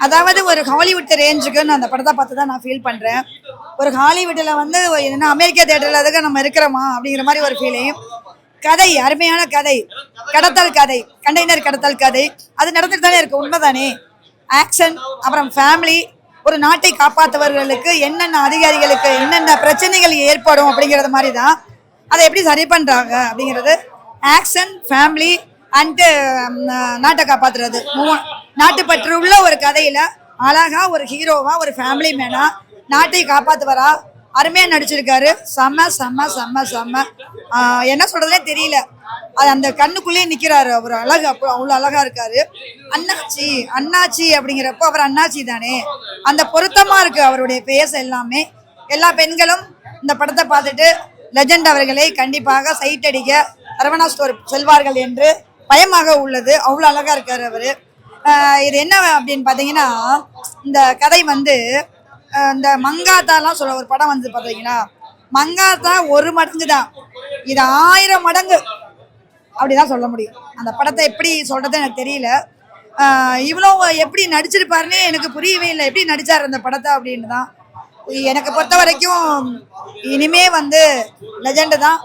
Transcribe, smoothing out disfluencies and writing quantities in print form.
அதாவது ஒரு ஹாலிவுட் ரேஞ்சுக்கு நான் அந்த படத்தை பார்த்து தான் நான் ஃபீல் பண்ணுறேன். ஒரு ஹாலிவுட்டில் வந்து என்ன அமெரிக்கா தேட்டரில் அதுக்கு நம்ம இருக்கிறோமா அப்படிங்கிற மாதிரி ஒரு ஃபீலிங். கதை அருமையான கதை, கடத்தல் கதை, கண்டெய்னர் கடத்தல் கதை, அது நடந்துட்டு தானே இருக்கு, உண்மைதானே. ஆக்ஷன், அப்புறம் ஃபேமிலி, ஒரு நாட்டை காப்பாற்றுவர்களுக்கு என்னென்ன அதிகாரிகளுக்கு என்னென்ன பிரச்சனைகள் ஏற்படும் அப்படிங்கிறது மாதிரி தான். அதை எப்படி சரி பண்ணுறாங்க அப்படிங்கிறது ஆக்ஷன், ஃபேமிலி அண்டு நாட்டை காப்பாற்றுறது, நாட்டுப்பற்று உள்ள ஒரு கதையில் அழகா ஒரு ஹீரோவா ஒரு ஃபேமிலி மேனா நாட்டை காப்பாற்றுவரா அருமையாக நடிச்சிருக்காரு. செம்ம செம்ம செம்ம செம்ம என்ன சொல்கிறதுனே தெரியல. அது அந்த கண்ணுக்குள்ளேயே நிற்கிறாரு அவர், அழகு அவ்வளோ அழகாக இருக்காரு. அண்ணாச்சி அண்ணாச்சி அப்படிங்கிறப்போ அவர் அண்ணாச்சி தானே, அந்த பொருத்தமாக இருக்குது அவருடைய பேச எல்லாமே. எல்லா பெண்களும் இந்த படத்தை பார்த்துட்டு லெஜண்ட் அவர்களை கண்டிப்பாக சைட் அடிக்க சரவணா ஸ்டோர் செல்வார்கள் என்று பயமாக உள்ளது. அவ்வளோ அழகாக இருக்கார் அவர். இது என்ன அப்படின்னு பார்த்தீங்கன்னா, இந்த கதை வந்து இந்த மங்காத்தாலாம் சொல்ல ஒரு படம் வந்து பார்த்தீங்கன்னா, மங்காத்தா ஒரு மடங்கு தான், இது 1000 மடங்கு அப்படிதான் சொல்ல முடியும். அந்த படத்தை எப்படி சொல்றது எனக்கு தெரியல. இவ்வளோ எப்படி நடிச்சிருப்பாருன்னு எனக்கு புரியவே இல்லை. எப்படி நடிச்சார் அந்த படத்தை அப்படின்னு தான் எனக்கு பொறுத்த வரைக்கும். இனிமே வந்து லெஜெண்டு தான்.